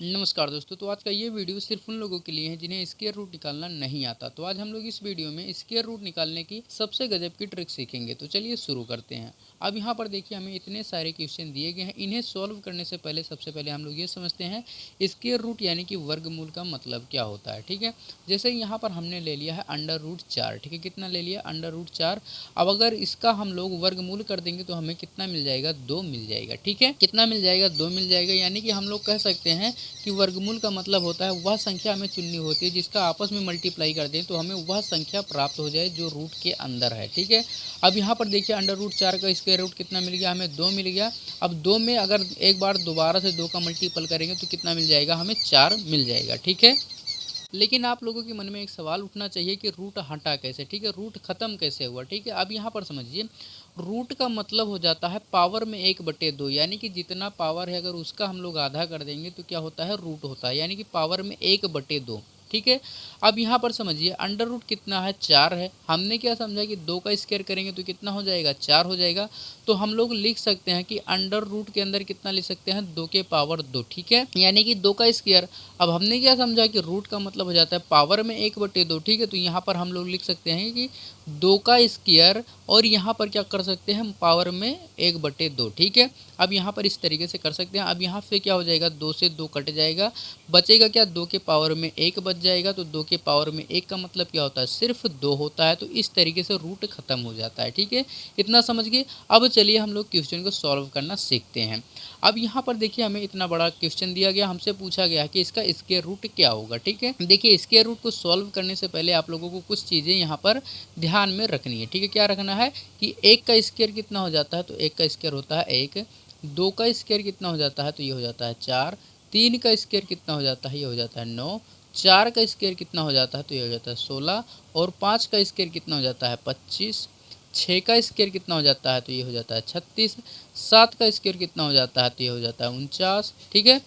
नमस्कार दोस्तों। तो आज का ये वीडियो सिर्फ उन लोगों के लिए है जिन्हें स्क्वायर रूट निकालना नहीं आता। तो आज हम लोग इस वीडियो में स्क्वायर रूट निकालने की सबसे गजब की ट्रिक सीखेंगे। तो चलिए शुरू करते हैं। अब यहाँ पर देखिए हमें इतने सारे क्वेश्चन दिए गए हैं। इन्हें सॉल्व करने से पहले सबसे पहले हम लोग ये समझते हैं स्क्वायर रूट यानी कि वर्गमूल का मतलब क्या होता है। ठीक है, जैसे यहाँ पर हमने ले लिया है अंडर रूट 4। ठीक है, कितना ले लिया? Under root 4। अब अगर इसका हम लोग वर्गमूल कर देंगे तो हमें कितना मिल जाएगा? 2 मिल जाएगा। ठीक है, कितना मिल जाएगा? 2 मिल जाएगा। यानी कि हम लोग कह सकते हैं कि वर्गमूल का मतलब होता है वह संख्या हमें चुननी होती है जिसका आपस में मल्टीप्लाई कर दें तो हमें वह संख्या प्राप्त हो जाए जो रूट के अंदर है। ठीक है, अब यहाँ पर देखिए अंडर रूट 4 का स्क्वायर रूट कितना मिल गया? हमें 2 मिल गया। अब 2 में अगर एक बार दोबारा से 2 का मल्टीपल करेंगे तो कितना मिल जाएगा? हमें 4 मिल जाएगा। ठीक है, लेकिन आप लोगों के मन में एक सवाल उठना चाहिए कि रूट हटा कैसे? ठीक है, रूट खत्म कैसे हुआ? ठीक है, अब यहाँ पर समझिए रूट का मतलब हो जाता है पावर में 1/2। यानी कि जितना पावर है अगर उसका हम लोग आधा कर देंगे तो क्या होता है? रूट होता है, यानी कि पावर में 1/2। ठीक है, अब यहाँ पर समझिए अंडर रूट कितना है? 4 है। हमने क्या समझा कि 2 का स्क्वायर करेंगे तो कितना हो जाएगा? 4 हो जाएगा। तो हम लोग लिख सकते हैं कि अंडर रूट के अंदर कितना लिख सकते हैं? 2 के पावर 2। ठीक है, यानी कि 2 का स्क्वायर। अब हमने क्या समझा कि रूट का मतलब हो जाता है पावर में 1/2। ठीक है, तो यहाँ पर हम लोग लिख सकते हैं कि 2 का स्क्वायर और यहाँ पर क्या कर सकते हैं? पावर में 1/2। ठीक है, अब यहाँ पर इस तरीके से कर सकते हैं। अब यहाँ से क्या हो जाएगा? 2 से 2 कट जाएगा, बचेगा क्या? 2 के पावर में 1 बच जाएगा। तो 2 के पावर में 1 का मतलब क्या होता है? सिर्फ 2 होता है। तो इस तरीके से रूट खत्म हो जाता है। ठीक है, इतना समझ गए। अब चलिए हम लोग क्वेश्चन को सॉल्व करना सीखते हैं। अब यहाँ पर देखिए हमें इतना बड़ा क्वेश्चन दिया गया, हमसे पूछा गया कि इसका स्क्वायर रूट क्या होगा। ठीक है, देखिए स्क्वायर रूट को सॉल्व करने से पहले आप लोगों को कुछ चीज़ें यहाँ पर ध्यान में रखनी है। ठीक है, क्या रखना है कि 1 का स्क्वायर कितना हो जाता है? तो 1 का स्क्वायर होता है 1। 2 का स्क्वायर कितना हो जाता है? तो ये हो जाता है 4। 3 का स्क्वायर कितना हो जाता है? ये हो जाता है 9। 4 का स्क्वायर कितना हो जाता है? तो ये हो जाता है 16। और 5 का स्क्वायर कितना हो जाता है? 25। 6 का स्क्वायर कितना हो जाता है? तो ये हो जाता है 36। 7 का स्क्वायर कितना हो जाता है? तो ये हो जाता है 49। ठीक है,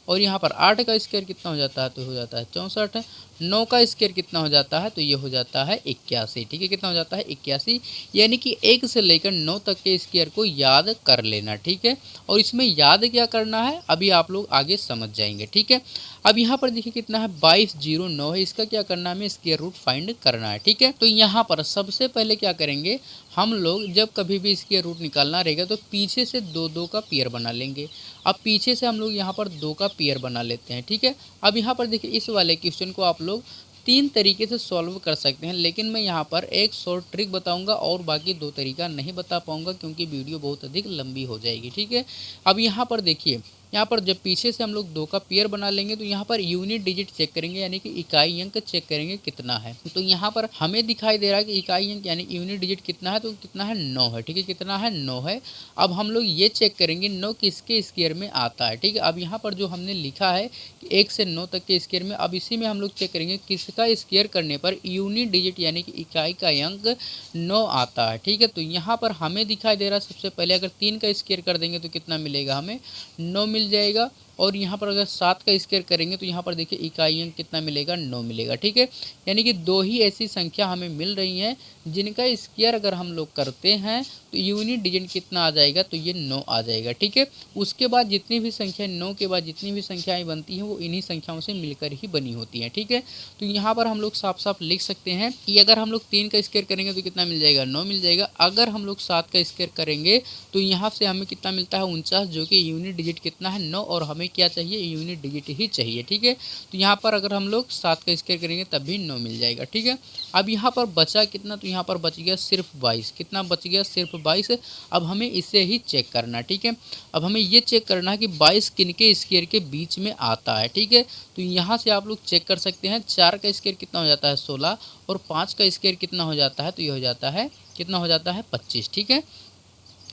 और यहाँ पर 8 का स्क्वायर कितना हो जाता है? तो हो जाता है 64। 9 का स्क्वायर कितना हो जाता है? तो ये हो जाता है 81। ठीक है, कितना हो जाता है? 81। यानी कि 1 से लेकर 9 तक के स्क्वायर को याद कर लेना। ठीक है, और इसमें याद क्या करना है अभी आप लोग आगे समझ जाएंगे। ठीक है, अब यहाँ पर देखिए कितना है? 2209 है। इसका क्या करना है? हमें स्क्वायर रूट फाइंड करना है। ठीक है, तो यहाँ पर सबसे पहले क्या करेंगे हम लोग, जब कभी भी स्क्वायर रूट निकालना रहेगा तो पीछे से 2-2 का पेयर बना लेंगे। अब पीछे से हम लोग यहाँ पर 2 का पेयर बना लेते हैं। ठीक है, अब यहाँ पर देखिए इस वाले क्वेश्चन को आप लोग 3 तरीके से सॉल्व कर सकते हैं, लेकिन मैं यहाँ पर एक शॉर्ट ट्रिक बताऊंगा और बाकी 2 तरीका नहीं बता पाऊंगा क्योंकि वीडियो बहुत अधिक लंबी हो जाएगी। ठीक है, अब यहाँ पर देखिए, यहाँ पर जब पीछे से हम लोग 2 का पेयर बना लेंगे तो यहाँ पर यूनिट डिजिट चेक करेंगे, यानी कि इकाई अंक चेक करेंगे कितना है। तो यहाँ पर हमें दिखाई दे रहा है कि इकाई अंक यानी यूनिट डिजिट कितना है? तो कितना है? 9 है। ठीक है, कितना है? 9 है। अब हम लोग ये चेक करेंगे 9 किसके स्क्वायर में आता है। ठीक है, अब यहाँ पर जो हमने लिखा है कि 1 से 9 तक के स्क्वायर में, अब इसी में हम लोग चेक करेंगे किसका स्क्वायर करने पर यूनिट डिजिट यानी कि इकाई का अंक 9 आता है। ठीक है, तो यहाँ पर हमें दिखाई दे रहा है सबसे पहले अगर 3 का स्क्वायर कर देंगे तो कितना मिलेगा? हमें 9 मिल जाएगा। और यहाँ पर अगर 7 का स्क्वायर करेंगे तो यहाँ पर देखिए इकाई अंक कितना मिलेगा? 9 मिलेगा। ठीक है, यानी कि 2 ही ऐसी संख्या हमें मिल रही हैं जिनका स्क्वायर अगर हम लोग करते हैं तो यूनिट डिजिट कितना आ जाएगा? तो ये 9 आ जाएगा। ठीक है, उसके बाद जितनी भी संख्या 9 के बाद जितनी भी संख्याएं बनती हैं वो इन्हीं संख्याओं से मिलकर ही बनी होती हैं। ठीक है, तो यहाँ पर हम लोग साफ साफ लिख सकते हैं कि अगर हम लोग 3 का स्क्वायर करेंगे तो कितना मिल जाएगा? 9 मिल जाएगा। अगर हम लोग 7 का स्क्वायर करेंगे तो यहाँ से हमें कितना मिलता है? 49, जो कि यूनिट डिजिट कितना है? 9, और हमें क्या चाहिए? यूनिट डिजिट ही चाहिए। ठीक है, तो यहाँ पर अगर हम लोग 7 का स्क्वायर करेंगे तब भी 9 मिल जाएगा। ठीक है, अब यहाँ पर बचा कितना? तो यहाँ पर बच गया सिर्फ 22। कितना बच गया? सिर्फ 22। अब हमें इसे ही चेक करना। ठीक है, अब हमें ये चेक करना है कि 22 किनके स्क्वायर के बीच में आता है। ठीक है, तो यहाँ से आप लोग चेक कर सकते हैं 4 का स्क्वायर कितना हो जाता है? 16। और 5 का स्क्वायर कितना हो जाता है? तो ये हो जाता है कितना हो जाता है? 25। ठीक है,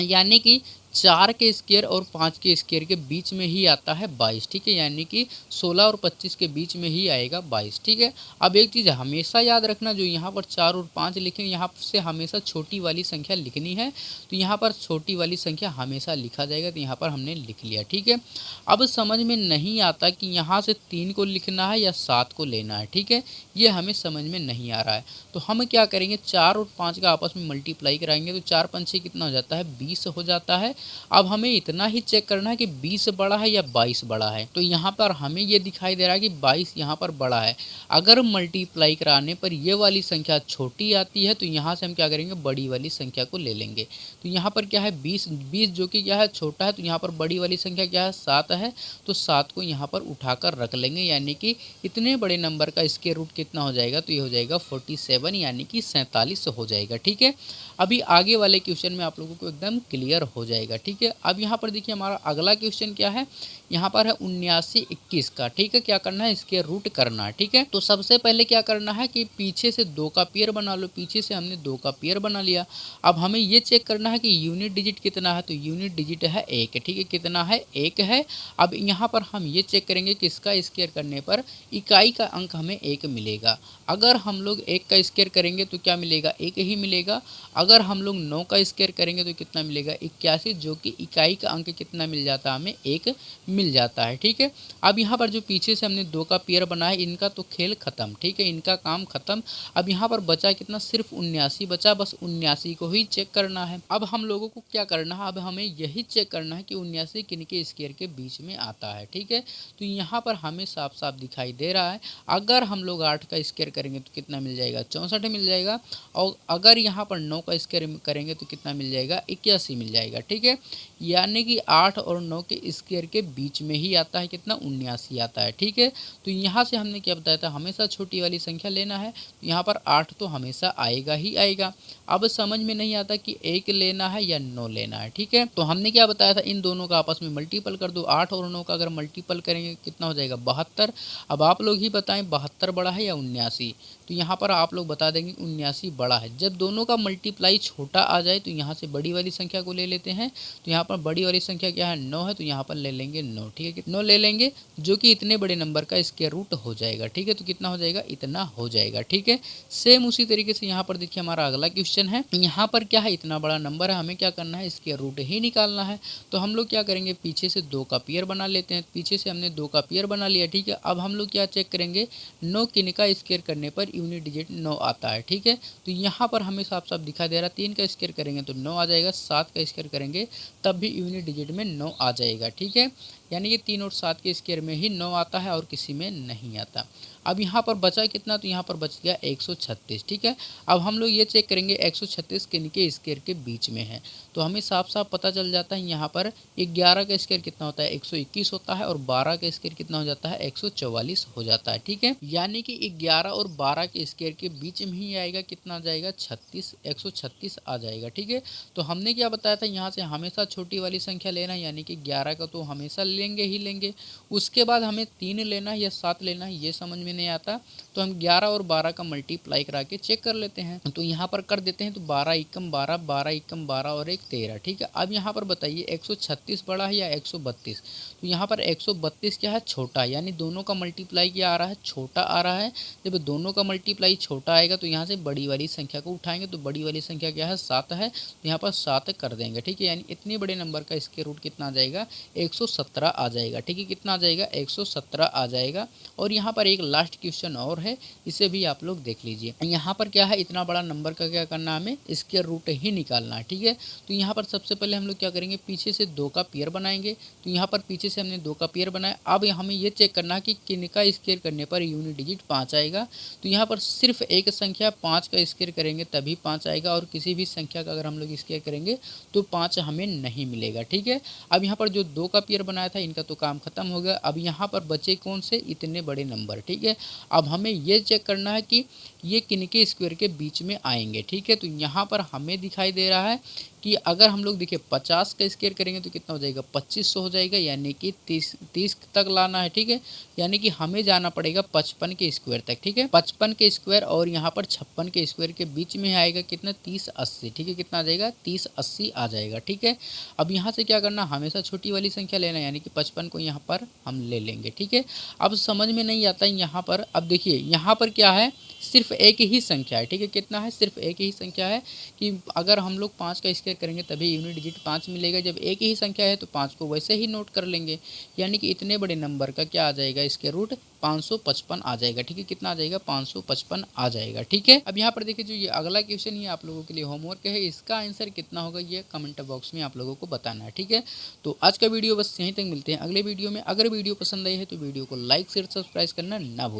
यानी कि 4 के स्क्वायर और 5 के स्क्वायर के बीच में ही आता है 22। ठीक है, यानी कि 16 और 25 के बीच में ही आएगा 22। ठीक है, अब एक चीज़ हमेशा याद रखना, जो यहाँ पर 4 और 5 लिखें यहाँ से हमेशा छोटी वाली संख्या लिखनी है। तो यहाँ पर छोटी वाली संख्या हमेशा लिखा जाएगा, तो यहाँ पर हमने लिख लिया। ठीक है, अब समझ में नहीं आता कि यहाँ से 3 को लिखना है या 7 को लेना है। ठीक है, ये हमें समझ में नहीं आ रहा है। तो हम क्या करेंगे? 4 और 5 का आपस में मल्टीप्लाई कराएंगे तो 4 पंचे कितना हो जाता है? 20 हो जाता है। अब हमें इतना ही चेक करना है कि 20 बड़ा है या 22 बड़ा है। तो यहाँ पर हमें ये दिखाई दे रहा है कि 22 यहाँ पर बड़ा है। अगर मल्टीप्लाई कराने पर ये वाली संख्या छोटी आती है तो यहाँ से हम क्या करेंगे, बड़ी वाली संख्या को ले लेंगे। तो यहाँ पर क्या है 20 जो कि क्या है छोटा है, तो यहाँ पर बड़ी वाली संख्या क्या है 7 है, तो 7 को यहाँ पर उठाकर रख लेंगे, यानी कि इतने बड़े नंबर का स्क्वायर रूट कितना हो जाएगा, तो ये हो जाएगा 47 यानी कि 47 हो जाएगा। ठीक है, अभी आगे वाले क्वेश्चन में आप लोगों को एकदम क्लियर हो जाएगा। ठीक है, अब यहाँ पर देखिए हमारा अगला क्वेश्चन क्या है, यहाँ पर है 79 का। ठीक है, क्या करना है, इसके रूट करना है। ठीक है, तो सबसे पहले क्या करना है कि पीछे से 2 का पेयर बना लो। पीछे से हमने 2 का पेयर बना लिया। अब हमें ये चेक करना है कि यूनिट डिजिट कितना है, तो यूनिट डिजिट है 1। ठीक है, कितना है, 1 है। अब यहाँ पर हम ये चेक करेंगे कि इसका स्क्वायर करने पर इकाई का अंक हमें 1 मिलेगा। अगर हम लोग 1 का स्क्वायर करेंगे तो क्या मिलेगा, 1 ही मिलेगा। अगर हम लोग 9 का स्क्वायर करेंगे तो कितना मिलेगा, 81, जो कि इकाई का अंक कितना मिल जाता है, हमें 1 मिल जाता है। ठीक है, अब यहाँ पर जो पीछे से हमने 2 का पेयर बनाया, इनका तो खेल खत्म। ठीक है, इनका काम खत्म। अब यहाँ पर बचा कितना, सिर्फ 79 बचा, बस 79 को ही चेक करना है। अब हम लोगों को क्या करना है, अब हमें यही चेक करना है कि 79 किनके स्क्वायर के बीच में आता है। ठीक है, तो यहाँ पर हमें साफ साफ दिखाई दे रहा है, अगर हम लोग 8 का स्क्वायर करेंगे तो कितना मिल जाएगा, 64 मिल जाएगा। और अगर यहाँ पर 9 का स्क्वायर करेंगे तो कितना मिल जाएगा, 81 मिल जाएगा। ठीक है, यानी कि 8 और 9 के स्क्वायर के बीच में ही आता है कितना, 79 आता है। ठीक है, तो यहाँ से हमने क्या बताया था, हमेशा छोटी वाली संख्या लेना है। तो यहाँ पर 8 तो हमेशा आएगा ही आएगा। अब समझ में नहीं आता कि 1 लेना है या 9 लेना है। ठीक है, तो हमने क्या बताया था, इन दोनों का आपस में मल्टीपल कर दो। 8 और 9 का अगर मल्टीपल करेंगे कितना हो जाएगा, 72। अब आप लोग ही बताएं 72 बड़ा है या 79। तो यहाँ पर आप लोग बता देंगे 79 बड़ा है। जब दोनों का मल्टीप्लाई छोटा आ जाए तो यहाँ से बड़ी वाली संख्या को ले लेते हैं। तो यहाँ पर बड़ी वाली संख्या क्या है, 9 है, तो यहाँ पर ले लेंगे 9। ठीक है, 9 ले लेंगे, जो कि इतने बड़े नंबर का स्क्वायर रूट हो जाएगा। ठीक है, तो कितना हो जाएगा, इतना हो जाएगा। ठीक है, सेम उसी तरीके से यहाँ पर देखिए हमारा अगला क्वेश्चन है। यहाँ पर क्या है, इतना बड़ा नंबर है, हमें क्या करना है, स्क्वायर रूट ही निकालना है। तो हम लोग क्या करेंगे, पीछे से 2 का पेयर बना लेते हैं। पीछे से हमने 2 का पेयर बना लिया। ठीक है, अब हम लोग क्या चेक करेंगे, 9 किनका स्क्वायर करने पर यूनिट डिजिट 9 आता है। ठीक है, तो यहाँ पर हमें साफ साफ दिखा दे रहा है, 3 का स्क्वायर करेंगे तो 9 आ जाएगा, 7 का स्क्वायर करेंगे तब भी यूनिट डिजिट में 9 आ जाएगा। ठीक है, यानी कि 3 और 7 के स्क्वायर में ही 9 आता है और किसी में नहीं आता। अब यहाँ पर बचा कितना, तो यहाँ पर बच गया 136। ठीक है, अब हम लोग ये चेक करेंगे 136 किनके स्क्वायर के बीच में है। तो हमें साफ साफ पता चल जाता है, यहाँ पर 11 का स्क्वायर कितना होता है, 121 होता है, और 12 का स्क्वायर कितना हो जाता है, 144 हो जाता है। ठीक है, यानी कि 11 और 12 के स्क्वायर के बीच में ही आएगा, कितना आ जाएगा, 36, 136 आ जाएगा। ठीक है, तो हमने क्या बताया था, यहाँ से हमेशा छोटी वाली संख्या लेना है, यानी कि 11 का तो हमेशा लेंगे ही लेंगे। उसके बाद हमें 3 लेना है या 7 लेना है, ये समझ में नहीं आता, तो हम 11 और 12 का मल्टीप्लाई करा के चेक कर लेते हैं। तो यहाँ पर कर देते हैं, तो 12 एकम 12, 12 एकम 12 और 1 13। ठीक है, अब यहाँ पर बताइए 136 बड़ा है या 132। तो यहाँ पर 132 क्या है, छोटा, यानी दोनों का मल्टीप्लाई क्या आ रहा है, छोटा आ रहा है। जब दोनों का मल्टीप्लाई छोटा आएगा तो यहाँ से बड़ी वाली संख्या को उठाएंगे, तो बड़ी वाली संख्या क्या है, 7 है, तो यहाँ पर 7 कर देंगे। ठीक है, यानी इतने बड़े नंबर का स्क्वायर रूट कितना आ जाएगा, 117 आ जाएगा। ठीक है, कितना आ जाएगा, 117 आ जाएगा। और यहाँ पर एक लास्ट क्वेश्चन और है, इसे भी आप लोग देख लीजिए। यहाँ पर क्या है, इतना बड़ा नंबर का क्या करना है, हमें स्क्वायर रूट ही निकालना है। ठीक है, तो यहाँ पर सबसे पहले हम लोग क्या करेंगे, पीछे से 2 का पेयर बनाएंगे। तो यहाँ पर पीछे से हमने 2 का पेयर बनाया। अब हमें ये चेक करना है कि किनका स्क्वायर करने पर यूनिट डिजिट 5 आएगा। तो यहाँ पर सिर्फ एक संख्या 5 का स्क्वायर करेंगे तभी 5 आएगा, और किसी भी संख्या का अगर हम लोग स्क्वायर करेंगे तो 5 हमें नहीं मिलेगा। ठीक है, अब यहाँ पर जो 2 का पेयर बनाया था, इनका तो काम खत्म हो गया। अब यहाँ पर बचे कौन से, इतने बड़े नंबर। ठीक है, अब हमें ये चेक करना है कि ये किनके स्क्वायर के बीच में आएंगे। ठीक है, तो यहाँ पर हमें दिखाई दे रहा है कि अगर हम लोग देखिए 50 का स्क्वायर करेंगे तो कितना हो जाएगा, 2500 हो जाएगा, यानी कि 30 तक लाना है। ठीक है, यानी कि हमें जाना पड़ेगा 55 के स्क्वायर तक। ठीक है, 55 के स्क्वायर और यहाँ पर 56 के स्क्वायर के बीच में आएगा कितना, 30 80। ठीक है, कितना आ जाएगा, 30 80 आ जाएगा। ठीक है, अब यहाँ से क्या करना, हमेशा छोटी वाली संख्या लेना, यानी कि 55 को यहाँ पर हम ले लेंगे। ठीक है, अब समझ में नहीं आता है यहाँ पर, अब देखिए यहाँ पर क्या है, सिर्फ एक ही संख्या है, ठीक है। कितना है, सिर्फ एक ही संख्या है कि अगर हम लोग 5 का स्क्वायर करेंगे तभी यूनिट डिजिट 5 मिलेगा। जब एक ही संख्या है तो 5 को वैसे ही नोट कर लेंगे, यानी कि इतने बड़े नंबर का क्या आ जाएगा, स्क्वायर रूट 555 आ जाएगा, ठीक है। कितना आ जाएगा, 555 आ जाएगा, ठीक है। अब यहाँ पर देखिए जो ये अगला क्वेश्चन ये आप लोगों के लिए होमवर्क है, इसका आंसर कितना होगा ये कमेंट बॉक्स में आप लोगों को बताना है, ठीक है। तो आज का वीडियो बस यहीं तक, मिलते हैं अगले वीडियो में। अगर वीडियो पसंद आई है तो वीडियो को लाइक शेयर सब्सक्राइब करना ना भूलें।